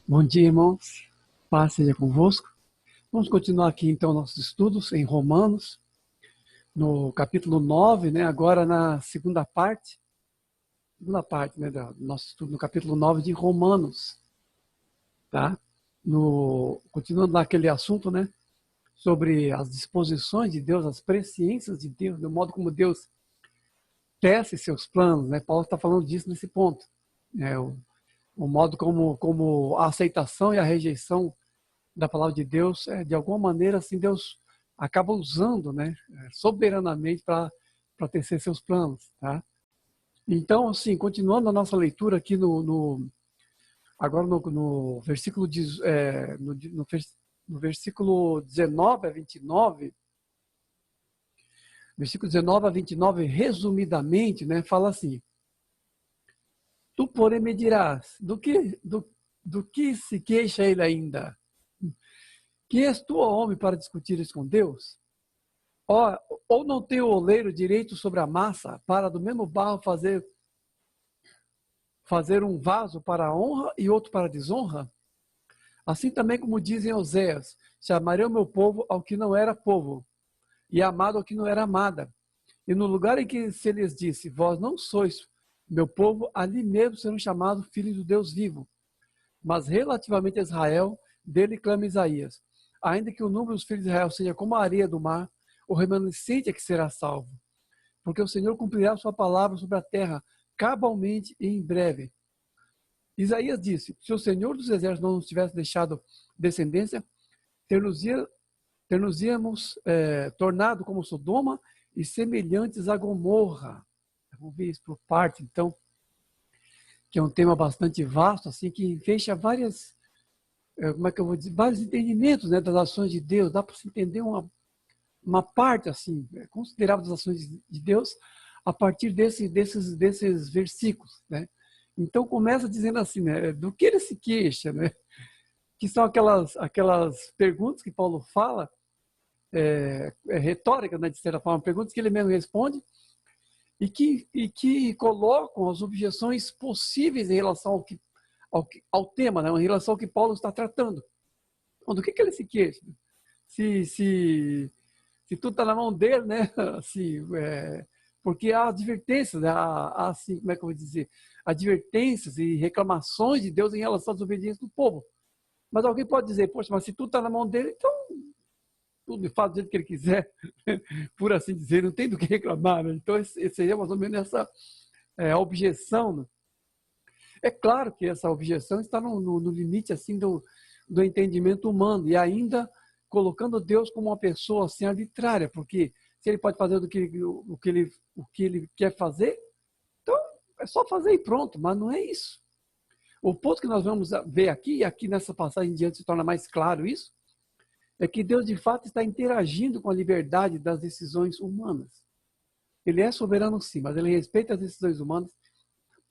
Bom dia, irmãos. Paz seja convosco. Vamos continuar aqui, então, nossos estudos em Romanos, no capítulo 9, né? Agora na segunda parte, né, do nosso estudo, no capítulo 9 de Romanos, tá? Continuando naquele assunto, né? Sobre as disposições de Deus, as presciências de Deus, do modo como Deus tece seus planos, né? Paulo está falando disso nesse ponto. Né? O modo como a aceitação e a rejeição da palavra de Deus, de alguma maneira, assim, Deus acaba usando, né, soberanamente para tecer seus planos, tá? Então, assim, continuando a nossa leitura aqui agora no versículo, no versículo 19 a 29, versículo 19 a 29, resumidamente, né, fala assim: Tu, porém, me dirás, do que se queixa ele ainda? Quem és tu, ó homem, para discutir isso com Deus? Ou não tem o oleiro direito sobre a massa, para do mesmo barro fazer um vaso para a honra e outro para a desonra? Assim também como dizem Oséias, chamarei o meu povo ao que não era povo, e amado ao que não era amada. E no lugar em que se lhes disse, vós não sois meu povo, ali mesmo serão chamados filhos do Deus vivo. Mas relativamente a Israel, dele clama Isaías, ainda que o número dos filhos de Israel seja como a areia do mar, o remanescente é que será salvo. Porque o Senhor cumprirá a sua palavra sobre a terra, cabalmente e em breve. Isaías disse, se o Senhor dos exércitos não nos tivesse deixado descendência, ter-nos-íamos tornado como Sodoma e semelhantes a Gomorra. Vamos ver isso por parte, então, que é um tema bastante vasto, assim, que fecha como é que eu vou dizer, vários entendimentos, né, das ações de Deus. Dá para se entender uma parte, assim, considerável das ações de Deus a partir desses versículos, né? Então começa dizendo assim, né, do que ele se queixa, né? Que são aquelas perguntas que Paulo fala, retóricas, né, de certa forma, perguntas que ele mesmo responde e que colocam as objeções possíveis em relação ao tema, né, em relação ao que Paulo está tratando. Então, do que ele se queixa? Se tudo está na mão dele, né? Assim, porque há advertências, né? Há, assim, como é que eu vou dizer? Advertências e reclamações de Deus em relação às obediências do povo. Mas alguém pode dizer, poxa, mas se tudo está na mão dele, então tudo faz do jeito que ele quiser, por assim dizer, não tem do que reclamar, né? Então, esse seria mais ou menos essa objeção. Né? É claro que essa objeção está no limite assim do entendimento humano e ainda colocando Deus como uma pessoa assim arbitrária, porque se ele pode fazer o que ele quer fazer, então é só fazer e pronto, mas não é isso. O ponto que nós vamos ver aqui, e aqui nessa passagem em diante se torna mais claro isso, é que Deus de fato está interagindo com a liberdade das decisões humanas. Ele é soberano sim, mas ele respeita as decisões humanas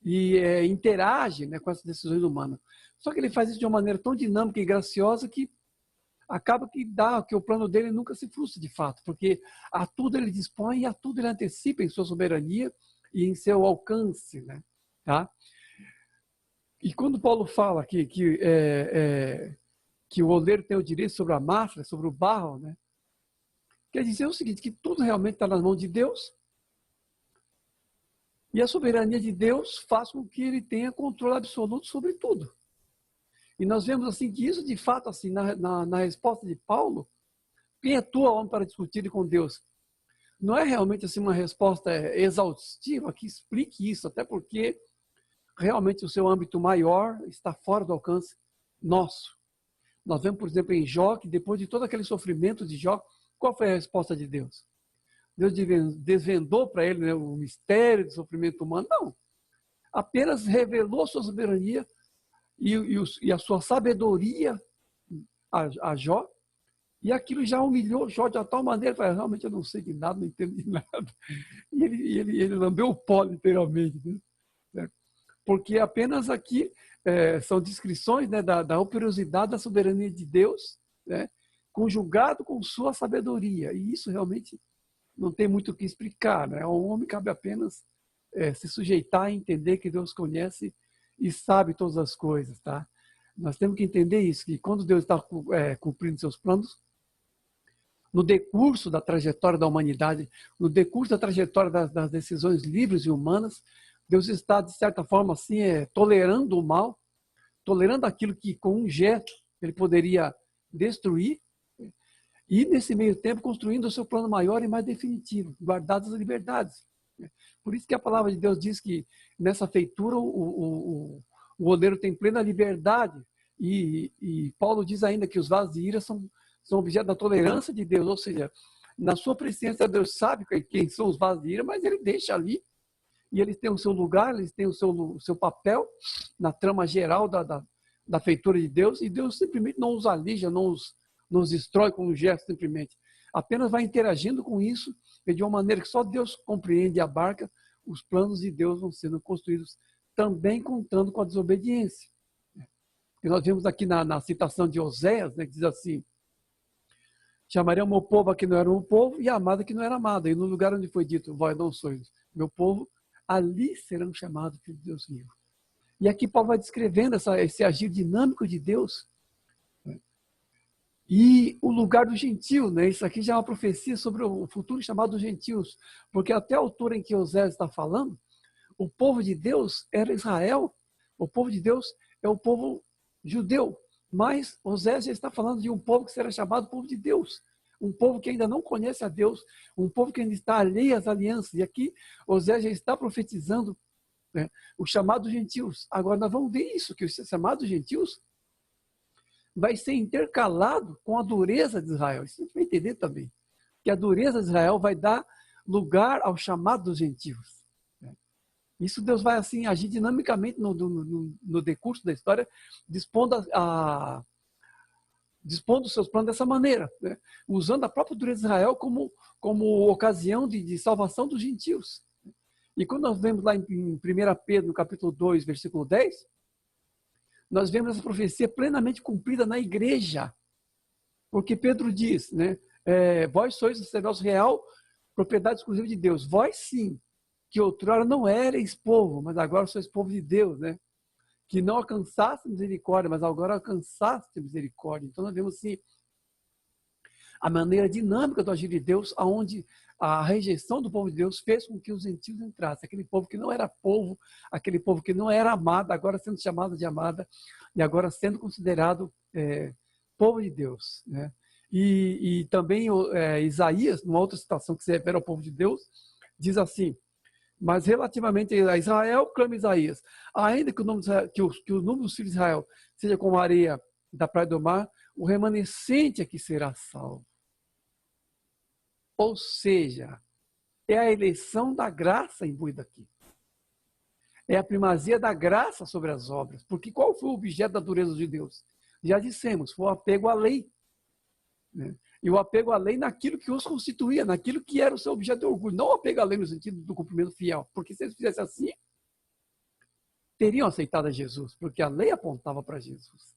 e interage, né, com essas decisões humanas. Só que ele faz isso de uma maneira tão dinâmica e graciosa que acaba que o plano dele nunca se frustra de fato, porque a tudo ele dispõe e a tudo ele antecipa em sua soberania e em seu alcance, né? Tá? E quando Paulo fala que o oleiro tem o direito sobre a massa, sobre o barro, né? Quer dizer o seguinte, que tudo realmente está nas mãos de Deus e a soberania de Deus faz com que ele tenha controle absoluto sobre tudo. E nós vemos assim que isso de fato, assim, na resposta de Paulo, quem é tu, homem, para discutir com Deus? Não é realmente assim uma resposta exaustiva que explique isso, até porque realmente o seu âmbito maior está fora do alcance nosso. Nós vemos, por exemplo, em Jó, que depois de todo aquele sofrimento de Jó, qual foi a resposta de Deus? Deus desvendou para ele, né, o mistério do sofrimento humano? Não. Apenas revelou sua soberania e a sua sabedoria a Jó, e aquilo já humilhou Jó de tal maneira que realmente eu não sei de nada, não entendo de nada. E ele lambeu o pó, literalmente. Né? Porque apenas aqui são descrições, né, da operosidade da soberania de Deus, né, conjugado com sua sabedoria. E isso realmente não tem muito o que explicar. Né? Ao homem cabe apenas se sujeitar a entender que Deus conhece e sabe todas as coisas. Tá? Nós temos que entender isso, que quando Deus está cumprindo seus planos, no decurso da trajetória da humanidade, no decurso da trajetória das decisões livres e humanas, Deus está, de certa forma, assim, tolerando o mal, tolerando aquilo que, com um gesto, ele poderia destruir, e, nesse meio tempo, construindo o seu plano maior e mais definitivo, guardadas as liberdades. Por isso que a palavra de Deus diz que, nessa feitura, o oleiro tem plena liberdade, e Paulo diz ainda que os vasos de ira são objeto da tolerância de Deus, ou seja, na sua presença, Deus sabe quem são os vasos de ira, mas ele deixa ali, e eles têm o seu lugar, eles têm o seu papel na trama geral da feitura de Deus, e Deus simplesmente não os alija, não os destrói com um gesto simplesmente. Apenas vai interagindo com isso, e de uma maneira que só Deus compreende e abarca, os planos de Deus vão sendo construídos também contando com a desobediência. E nós vemos aqui na citação de Oséias, né, que diz assim: chamarei o meu povo a que não era um povo, e a amada que não era amada. E no lugar onde foi dito, vós não sois meu povo, ali serão chamados filhos de Deus vivo. E aqui Paulo vai descrevendo esse agir dinâmico de Deus, né? E o lugar do gentio, né? Isso aqui já é uma profecia sobre o futuro chamado dos gentios, porque até a altura em que Oséias está falando, o povo de Deus era Israel, o povo de Deus é o povo judeu, mas Oséias já está falando de um povo que será chamado povo de Deus, um povo que ainda não conhece a Deus, um povo que ainda está alheio às alianças. E aqui Oséias já está profetizando, né, o chamado dos gentios. Agora nós vamos ver isso, que o chamado dos gentios vai ser intercalado com a dureza de Israel. Isso a gente vai entender também, que a dureza de Israel vai dar lugar ao chamado dos gentios. Isso Deus vai assim agir dinamicamente no decurso da história, dispondo os seus planos dessa maneira, né? Usando a própria dureza de Israel como ocasião de salvação dos gentios. E quando nós vemos lá em 1 Pedro, no capítulo 2, versículo 10, nós vemos essa profecia plenamente cumprida na igreja. Porque Pedro diz, né, vós sois o sacerdócio real, propriedade exclusiva de Deus. Vós sim, que outrora não erais povo, mas agora sois povo de Deus, né? Que não alcançaste misericórdia, mas agora alcançaste misericórdia. Então nós vemos assim a maneira dinâmica do agir de Deus, aonde a rejeição do povo de Deus fez com que os gentios entrassem. Aquele povo que não era povo, aquele povo que não era amado, agora sendo chamado de amada, e agora sendo considerado povo de Deus, né? E também Isaías, numa outra citação que se refere ao povo de Deus, diz assim: mas relativamente a Israel, clama Isaías, ainda que o número dos filhos de Israel seja como a areia da praia do mar, o remanescente é que será salvo. Ou seja, é a eleição da graça imbuída aqui. É a primazia da graça sobre as obras. Porque qual foi o objeto da dureza de Deus? Já dissemos, foi o apego à lei, né? E o apego à lei naquilo que os constituía, naquilo que era o seu objeto de orgulho. Não o apego à lei no sentido do cumprimento fiel. Porque se eles fizessem assim, teriam aceitado a Jesus, porque a lei apontava para Jesus.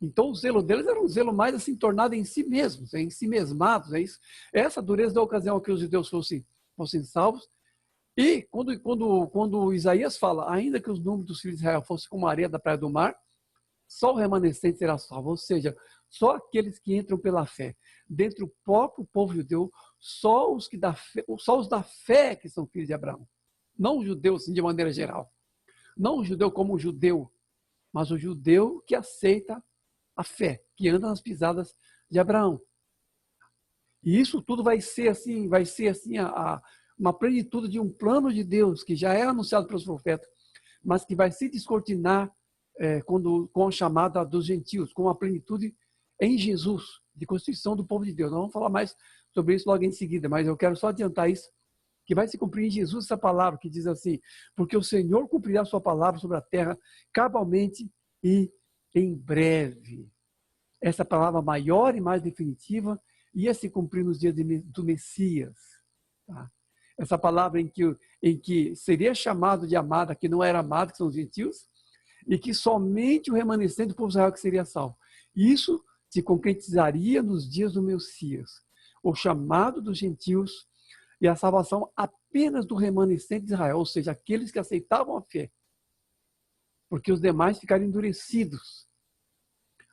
Então o zelo deles era um zelo mais assim, tornado em si mesmos, em si mesmados. É isso. Essa dureza da ocasião que os judeus fossem salvos. E quando Isaías fala, ainda que os números dos filhos de Israel fossem como a areia da praia do mar, só o remanescente será salvo. Ou seja, só aqueles que entram pela fé. Dentro do próprio povo judeu, só os da fé que são filhos de Abraão. Não os judeus assim, de maneira geral. Não o judeu como o judeu, mas o judeu que aceita a fé, que anda nas pisadas de Abraão. E isso tudo vai ser assim uma plenitude de um plano de Deus que já é anunciado pelos profetas, mas que vai se descortinar com a chamada dos gentios, com a plenitude em Jesus, de constituição do povo de Deus. Nós vamos falar mais sobre isso logo em seguida, mas eu quero só adiantar isso, que vai se cumprir em Jesus essa palavra que diz assim: porque o Senhor cumprirá a sua palavra sobre a terra cabalmente e em breve. Essa palavra maior e mais definitiva ia se cumprir nos dias do Messias. Tá? Essa palavra em que seria chamado de amada, que não era amado, que são os gentios, e que somente o remanescente do povo de Israel que seria salvo. Isso se concretizaria nos dias do Messias. O chamado dos gentios e a salvação apenas do remanescente de Israel, ou seja, aqueles que aceitavam a fé. porque os demais ficaram endurecidos.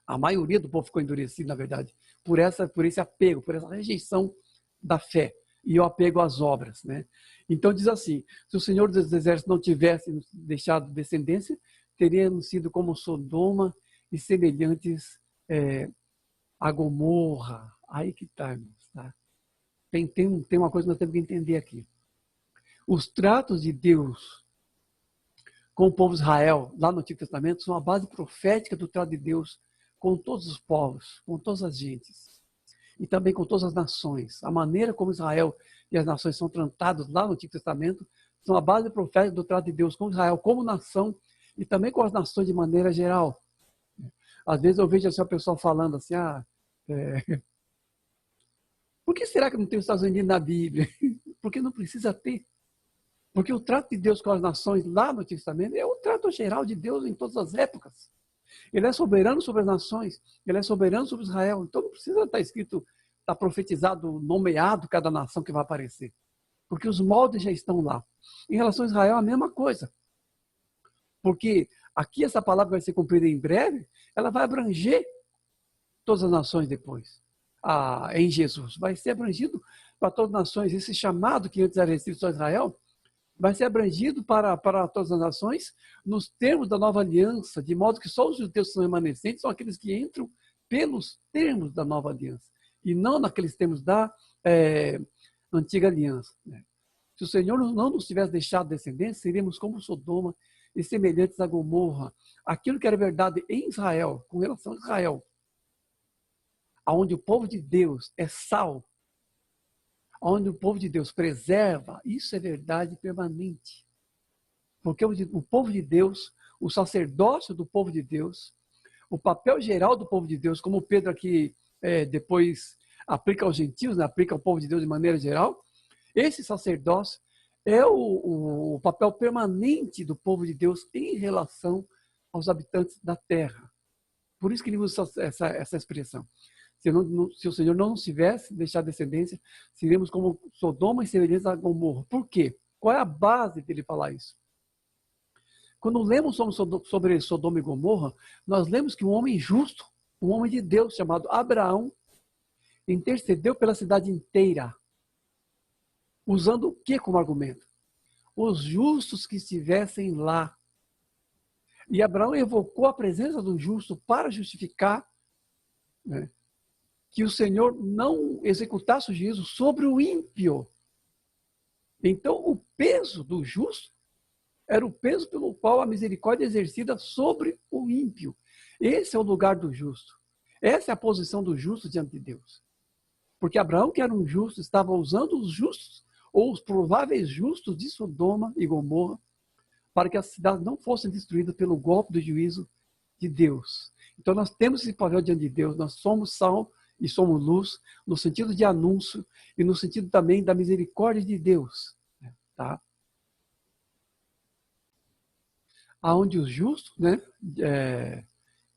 A maioria do povo ficou endurecido, na verdade, por esse apego, por essa rejeição da fé e o apego às obras, né? Então diz assim, se o Senhor dos Exércitos não tivesse deixado descendência, teríamos sido como Sodoma e semelhantes a Gomorra. Aí que está, irmãos, tá? Tem uma coisa que nós temos que entender aqui. Os tratos de Deus com o povo de Israel, lá no Antigo Testamento, são a base profética do trato de Deus com todos os povos, com todas as gentes, e também com todas as nações. A maneira como Israel e as nações são tratados lá no Antigo Testamento são a base profética do trato de Deus com Israel como nação e também com as nações de maneira geral. Às vezes eu vejo assim, a pessoa falando assim, por que será que não tem os Estados Unidos na Bíblia? Porque não precisa ter. Porque o trato de Deus com as nações lá no Antigo Testamento é o trato geral de Deus em todas as épocas. Ele é soberano sobre as nações, ele é soberano sobre Israel. Então não precisa estar escrito, estar profetizado, nomeado cada nação que vai aparecer. Porque os moldes já estão lá. Em relação a Israel, a mesma coisa. Porque aqui essa palavra vai ser cumprida em breve, ela vai abranger todas as nações depois. Em Jesus. Vai ser abrangido para todas as nações. Esse chamado que antes era restrito só a Israel, vai ser abrangido para todas as nações nos termos da nova aliança, de modo que só os judeus que são remanescentes são aqueles que entram pelos termos da nova aliança, e não naqueles termos da antiga aliança. Né? Se o Senhor não nos tivesse deixado descendência, seríamos como Sodoma e semelhantes a Gomorra. Aquilo que era verdade em Israel, com relação a Israel, onde o povo de Deus é sal, onde o povo de Deus preserva, isso é verdade permanente. Porque o povo de Deus, o sacerdócio do povo de Deus, o papel geral do povo de Deus, como Pedro aqui depois aplica aos gentios, né, aplica ao povo de Deus de maneira geral, esse sacerdócio é o papel permanente do povo de Deus em relação aos habitantes da terra. Por isso que ele usa essa expressão. Se o Senhor não nos tivesse deixado descendência, seríamos como Sodoma e semelhantes a Gomorra. Por quê? Qual é a base dele falar isso? Quando lemos sobre Sodoma e Gomorra, nós lemos que um homem justo, um homem de Deus chamado Abraão, intercedeu pela cidade inteira. Usando o que como argumento? Os justos que estivessem lá. E Abraão evocou a presença do justo para justificar, né, que o Senhor não executasse o juízo sobre o ímpio. Então, o peso do justo era o peso pelo qual a misericórdia é exercida sobre o ímpio. Esse é o lugar do justo. Essa é a posição do justo diante de Deus. Porque Abraão, que era um justo, estava usando os justos, ou os prováveis justos de Sodoma e Gomorra, para que as cidades não fossem destruídas pelo golpe do juízo de Deus. Então, nós temos esse papel diante de Deus. Nós somos sal e somos luz, no sentido de anúncio e no sentido também da misericórdia de Deus. Tá? Onde os justos, né,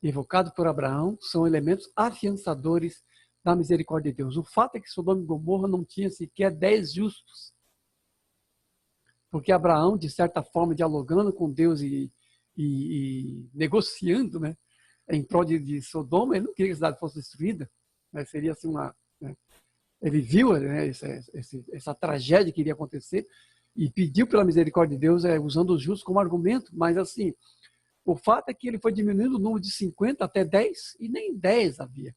evocados por Abraão, são elementos afiançadores da misericórdia de Deus. O fato é que Sodoma e Gomorra não tinha sequer 10 justos. Porque Abraão, de certa forma, dialogando com Deus e negociando, né, em prol de Sodoma, ele não queria que a cidade fosse destruída. Mas seria assim ele viu, né, essa tragédia que iria acontecer e pediu pela misericórdia de Deus, usando os justos como argumento, mas assim, o fato é que ele foi diminuindo o número de 50 até 10 e nem 10 havia.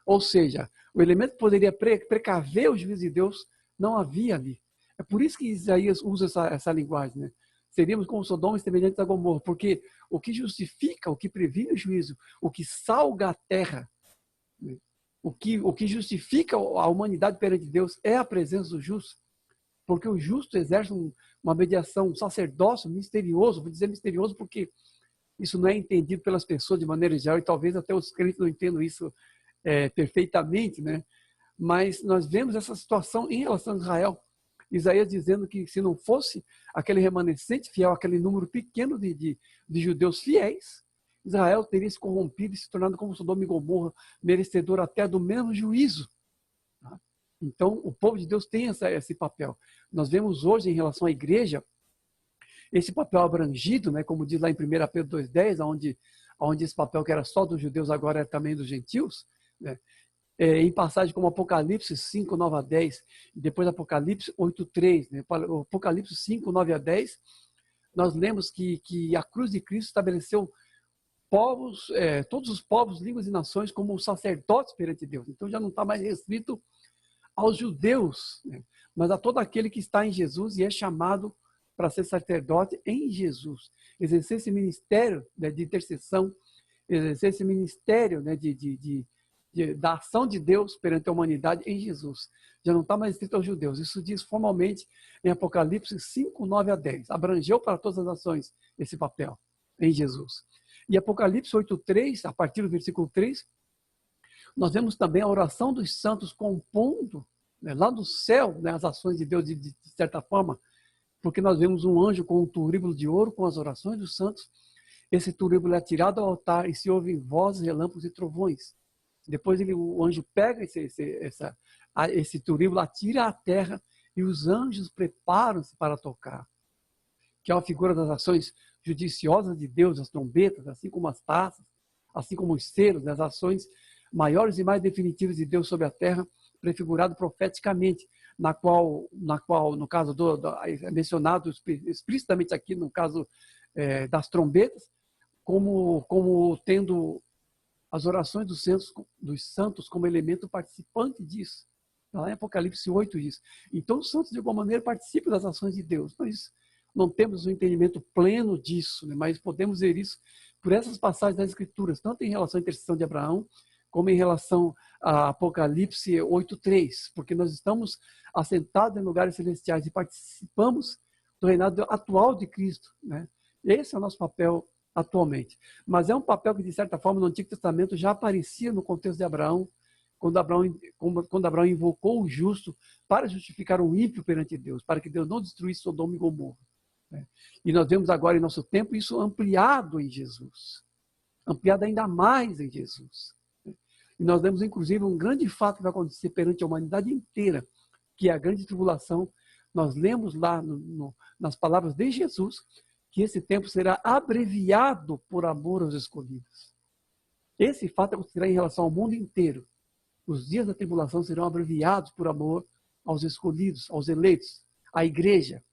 Ou seja, o elemento que poderia precaver o juízo de Deus não havia ali. É por isso que Isaías usa essa linguagem, né? Seríamos como Sodoma e semelhantes a Gomorra, porque o que justifica, o que previne o juízo, o que salga a terra, né? O que justifica a humanidade perante Deus é a presença do justo, porque o justo exerce uma mediação, um sacerdócio misterioso. Vou dizer misterioso porque isso não é entendido pelas pessoas de maneira geral, e talvez até os crentes não entendam isso perfeitamente, né? Mas nós vemos essa situação em relação a Israel. Isaías dizendo que se não fosse aquele remanescente fiel, aquele número pequeno de judeus fiéis, Israel teria se corrompido e se tornado como Sodoma e Gomorra, merecedor até do mesmo juízo. Então, o povo de Deus tem esse papel. Nós vemos hoje, em relação à igreja, esse papel abrangido, né, como diz lá em 1 Pedro 2,10, onde esse papel que era só dos judeus agora é também dos gentios, né? Em passagem como Apocalipse 5, 9 a 10, e depois Apocalipse 8, 3, né? Apocalipse 5, 9 a 10, nós lemos que a cruz de Cristo estabeleceu povos, todos os povos, línguas e nações como sacerdotes perante Deus. Então já não está mais restrito aos judeus, né? Mas a todo aquele que está em Jesus e é chamado para ser sacerdote em Jesus. Exercer esse ministério, né, de intercessão, exercer esse ministério, né, da ação de Deus perante a humanidade em Jesus. Já não está mais escrito aos judeus. Isso diz formalmente em Apocalipse 5, 9 a 10. Abrangeu para todas as nações esse papel em Jesus. E Apocalipse 8, 3, a partir do versículo 3, nós vemos também a oração dos santos compondo, né, lá do céu, né, as ações de Deus de certa forma, porque nós vemos um anjo com um turíbulo de ouro com as orações dos santos. Esse turíbulo é tirado ao altar e se ouvem vozes, relâmpagos e trovões. Depois o anjo pega esse turíbulo, atira à terra e os anjos preparam-se para tocar. Que é uma figura das ações judiciosas de Deus, as trombetas, assim como as taças, assim como os selos, as ações maiores e mais definitivas de Deus sobre a terra, prefigurado profeticamente, na qual no caso é mencionado explicitamente aqui, no caso das trombetas, como tendo as orações dos santos como elemento participante disso. Lá em Apocalipse 8 diz. Então os santos de alguma maneira participam das ações de Deus. Nós não temos um entendimento pleno disso, né? Mas podemos ver isso por essas passagens das Escrituras, tanto em relação à intercessão de Abraão, como em relação a Apocalipse 8:3, porque nós estamos assentados em lugares celestiais e participamos do reinado atual de Cristo, né? Esse é o nosso papel atualmente. Mas é um papel que, de certa forma, no Antigo Testamento já aparecia no contexto de Abraão, quando Abraão invocou o justo para justificar o ímpio perante Deus, para que Deus não destruísse Sodoma e Gomorra, né? E nós vemos agora em nosso tempo isso ampliado em Jesus, ampliado ainda mais em Jesus. E nós vemos, inclusive, um grande fato que vai acontecer perante a humanidade inteira, que é a grande tribulação. Nós lemos lá nas palavras de Jesus que esse tempo será abreviado por amor aos escolhidos. Esse fato acontecerá em relação ao mundo inteiro. Os dias da tribulação serão abreviados por amor aos escolhidos, aos eleitos, à igreja.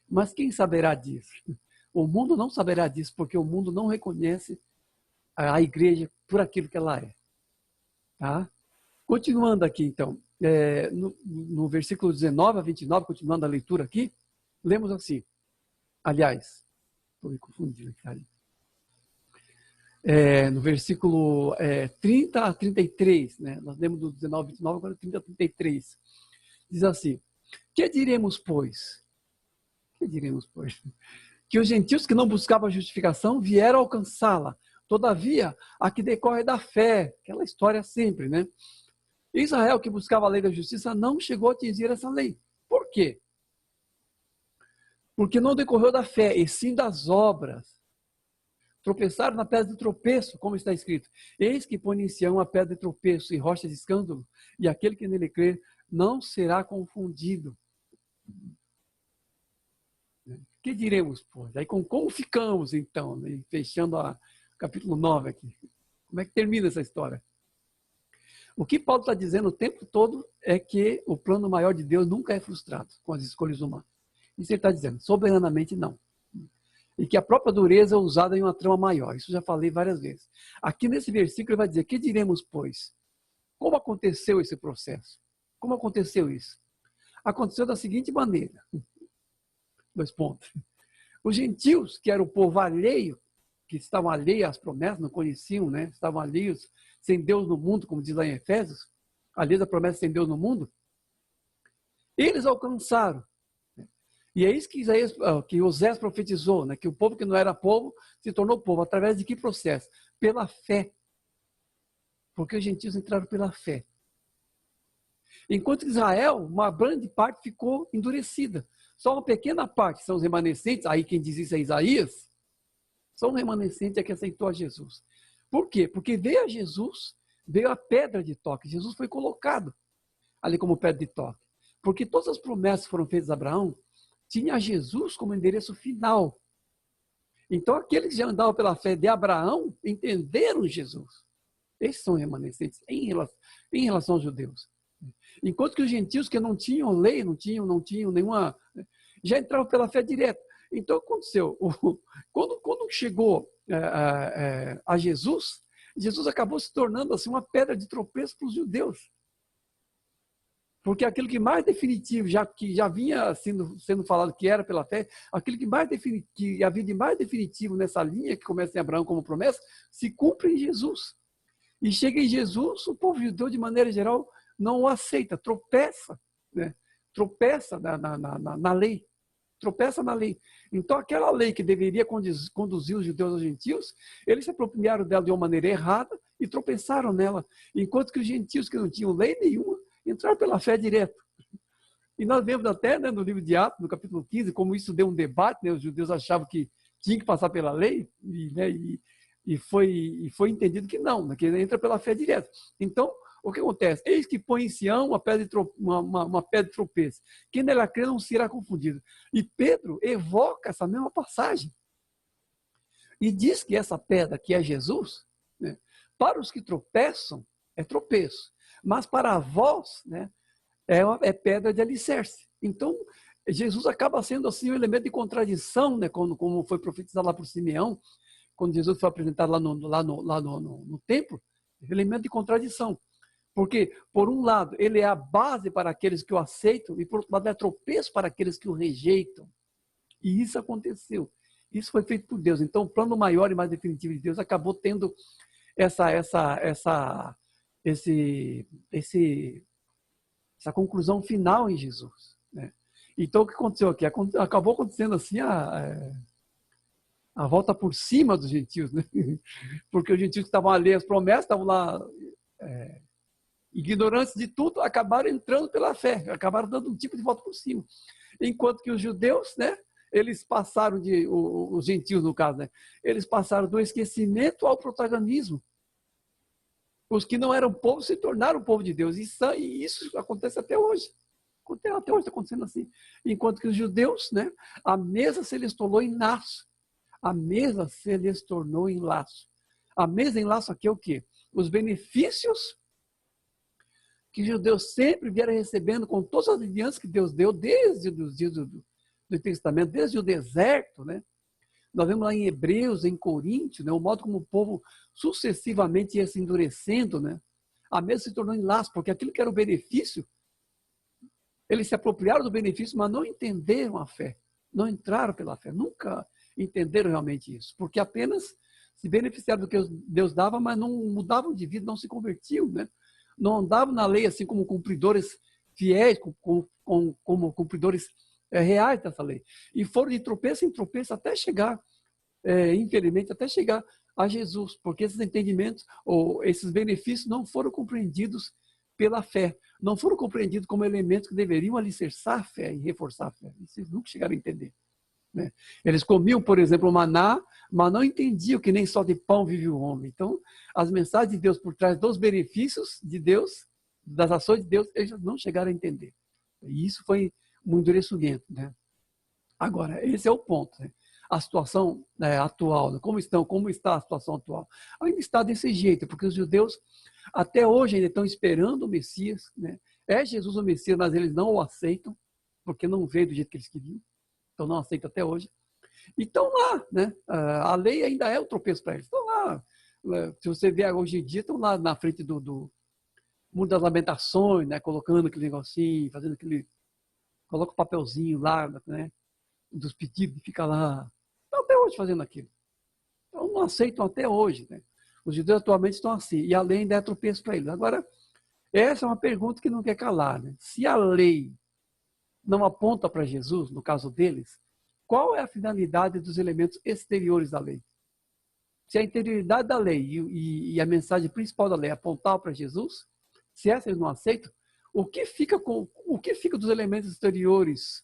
Mas quem saberá disso? O mundo não saberá disso, porque o mundo não reconhece a igreja por aquilo que ela é. Tá? Continuando aqui, então, no versículo 19 a 29, continuando a leitura aqui, lemos assim. Aliás, estou me confundindo aqui. No versículo 30 a 33, né? Nós lemos do 19 a 29, agora 30 a 33. Diz assim: Que diremos, pois? Que diremos, pois? Que os gentios que não buscavam a justificação vieram alcançá-la. Todavia, a que decorre da fé, aquela história sempre, né? Israel, que buscava a lei da justiça, não chegou a atingir essa lei. Por quê? Porque não decorreu da fé, e sim das obras. Tropeçaram na pedra de tropeço, como está escrito. Eis que põe em Sião a pedra de tropeço e rocha de escândalo, e aquele que nele crer não será confundido. Que diremos, pois? Aí como ficamos, então, né? Fechando o capítulo 9 aqui. Como é que termina essa história? O que Paulo está dizendo o tempo todo é que o plano maior de Deus nunca é frustrado com as escolhas humanas. Isso ele está dizendo, soberanamente não. E que a própria dureza é usada em uma trama maior. Isso já falei várias vezes. Aqui nesse versículo ele vai dizer, que diremos, pois? Como aconteceu esse processo? Como aconteceu isso? Aconteceu da seguinte maneira. 2 pontos. Os gentios, que era o povo alheio, que estavam alheios às promessas, não conheciam, né? Estavam alheios, sem Deus no mundo, como diz lá em Efésios, alheios à promessa sem Deus no mundo, eles alcançaram. E é isso que Osés profetizou, né? Que o povo que não era povo se tornou povo. Através de que processo? Pela fé. Porque os gentios entraram pela fé. Enquanto Israel, uma grande parte ficou endurecida. Só uma pequena parte, são os remanescentes, aí quem diz isso é Isaías, só um remanescente é que aceitou a Jesus. Por quê? Porque veio a Jesus, veio a pedra de toque. Jesus foi colocado ali como pedra de toque. Porque todas as promessas que foram feitas a Abraão tinha Jesus como endereço final. Então, aqueles que já andavam pela fé de Abraão entenderam Jesus. Esses são remanescentes em relação aos judeus. Enquanto que os gentios que não tinham lei, não tinham nenhuma, já entravam pela fé direta. Então, aconteceu, quando chegou a Jesus, Jesus acabou se tornando assim uma pedra de tropeço para os judeus. Porque aquilo que mais definitivo, que já vinha sendo falado que era pela fé, aquilo que havia de mais definitivo nessa linha, que começa em Abraão como promessa, se cumpre em Jesus. E chega em Jesus, o povo judeu, de maneira geral, não o aceita, tropeça, né? Tropeça na lei. Tropeça na lei. Então, aquela lei que deveria conduzir os judeus aos gentios, eles se apropriaram dela de uma maneira errada e tropeçaram nela. Enquanto que os gentios que não tinham lei nenhuma, entraram pela fé direto. E nós vemos até, né, no livro de Atos, no capítulo 15, como isso deu um debate, né? Os judeus achavam que tinha que passar pela lei, e foi entendido que não, né, que entra pela fé direto. Então, o que acontece? Eis que põe em Sião uma pedra de tropeço. Quem nela crê não será confundido. E Pedro evoca essa mesma passagem. E diz que essa pedra, que é Jesus, né, para os que tropeçam, é tropeço. Mas para vós, né, é pedra de alicerce. Então, Jesus acaba sendo assim um elemento de contradição, né, como foi profetizado lá por Simeão, quando Jesus foi apresentado lá no templo, elemento de contradição. Porque, por um lado, ele é a base para aqueles que o aceitam, e por outro lado, é tropeço para aqueles que o rejeitam. E isso aconteceu. Isso foi feito por Deus. Então, o plano maior e mais definitivo de Deus acabou tendo essa conclusão final em Jesus, né? Então, o que aconteceu aqui? Acabou acontecendo assim a volta por cima dos gentios, né? Porque os gentios que estavam ali, as promessas, estavam lá ignorantes de tudo, acabaram entrando pela fé, acabaram dando um tipo de volta por cima. Enquanto que os judeus, né, eles passaram os gentios no caso, né, eles passaram do esquecimento ao protagonismo. Os que não eram povo se tornaram povo de Deus. E isso acontece até hoje. Até hoje está acontecendo assim. Enquanto que os judeus, né, a mesa se lhes tornou em laço. A mesa se lhes tornou em laço. A mesa em laço aqui é o quê? Os benefícios que os judeus sempre vieram recebendo com todas as alianças que Deus deu desde os dias do Testamento, desde o deserto, né? Nós vemos lá em Hebreus, em Coríntios, né, o modo como o povo sucessivamente ia se endurecendo, né? A mesa se tornou em laço, porque aquilo que era o benefício, eles se apropriaram do benefício, mas não entenderam a fé, não entraram pela fé, nunca entenderam realmente isso, porque apenas se beneficiaram do que Deus dava, mas não mudavam de vida, não se convertiam, né? Não andavam na lei assim como cumpridores fiéis, como cumpridores reais dessa lei. E foram de tropeço em tropeço até chegar, infelizmente, até chegar a Jesus, porque esses entendimentos ou esses benefícios não foram compreendidos pela fé, não foram compreendidos como elementos que deveriam alicerçar a fé e reforçar a fé. Vocês nunca chegaram a entender, né? Eles comiam, por exemplo, o maná, mas não entendiam que nem só de pão vive o homem. Então, as mensagens de Deus por trás dos benefícios de Deus, das ações de Deus, eles não chegaram a entender. E isso foi um endurecimento, né? Agora, esse é o ponto, né? A situação atual, né? Como está a situação atual? Ainda está desse jeito, porque os judeus até hoje ainda estão esperando o Messias, né? É Jesus o Messias, mas eles não o aceitam, porque não veio do jeito que eles queriam. Então não aceitam até hoje. E estão lá, né? A lei ainda é o tropeço para eles. Estão lá. Se você ver hoje em dia, estão lá na frente do Muro das Lamentações, né? Colocando aquele negocinho, fazendo aquele... Coloca o papelzinho lá, né? Dos pedidos, fica lá. Estão até hoje fazendo aquilo. Então não aceitam até hoje, né? Os judeus atualmente estão assim. E a lei ainda é tropeço para eles. Agora, essa é uma pergunta que não quer calar, né? Se a lei não aponta para Jesus, no caso deles, qual é a finalidade dos elementos exteriores da lei? Se a interioridade da lei e a mensagem principal da lei apontar para Jesus, se essa eles não aceitam, o que fica dos elementos exteriores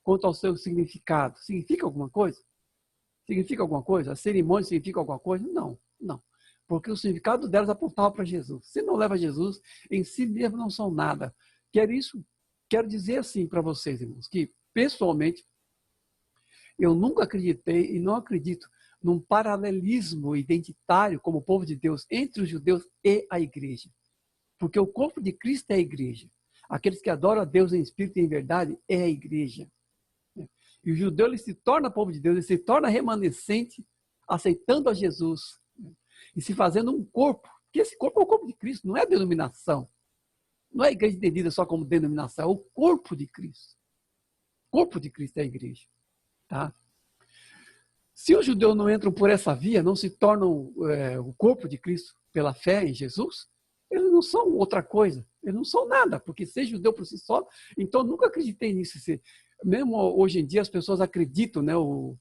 quanto ao seu significado? Significa alguma coisa? Significa alguma coisa? A cerimônia significa alguma coisa? Não, não. Porque o significado delas apontava para Jesus. Se não leva a Jesus, em si mesmo não são nada. Quero dizer assim para vocês, irmãos, que pessoalmente Eu nunca acreditei e não acredito num paralelismo identitário como povo de Deus entre os judeus e a igreja. Porque o corpo de Cristo é a igreja. Aqueles que adoram a Deus em espírito e em verdade é a igreja. E o judeu ele se torna povo de Deus, ele se torna remanescente, aceitando a Jesus e se fazendo um corpo. Porque esse corpo é o corpo de Cristo, não é a denominação. Não é a igreja entendida só como denominação, é o corpo de Cristo. O corpo de Cristo é a igreja. Tá? Se os judeus não entram por essa via, não se tornam o corpo de Cristo pela fé em Jesus, eles não são outra coisa, eles não são nada, porque ser judeu por si só, então nunca acreditei nisso. Mesmo hoje em dia as pessoas acreditam, né, os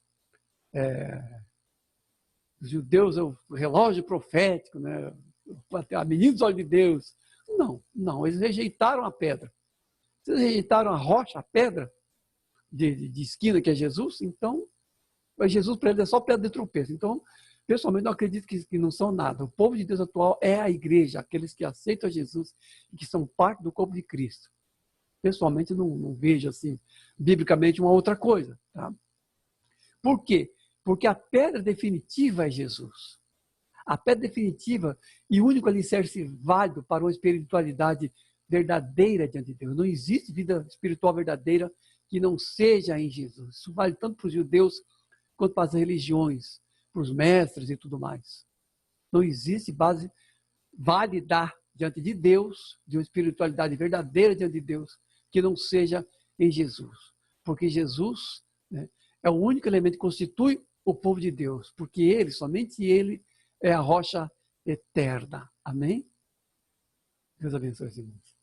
judeus é o relógio profético, né, a menina dos olhos de Deus. Não, eles rejeitaram a pedra. Eles rejeitaram a rocha, a pedra de esquina que é Jesus, então Jesus para eles é só pedra de tropeço. Então, pessoalmente, não acredito que não são nada. O povo de Deus atual é a igreja, aqueles que aceitam Jesus e que são parte do corpo de Cristo. Pessoalmente, não vejo assim, biblicamente, uma outra coisa. Tá? Por quê? Porque a pedra definitiva é Jesus. A pedra definitiva e o único alicerce válido para uma espiritualidade verdadeira diante de Deus. Não existe vida espiritual verdadeira que não seja em Jesus. Isso vale tanto para os judeus quanto para as religiões, para os mestres e tudo mais. Não existe base válida diante de Deus, de uma espiritualidade verdadeira diante de Deus, que não seja em Jesus. Porque Jesus, né, é o único elemento que constitui o povo de Deus, porque ele, somente ele, é a rocha eterna. Amém? Deus abençoe os irmãos.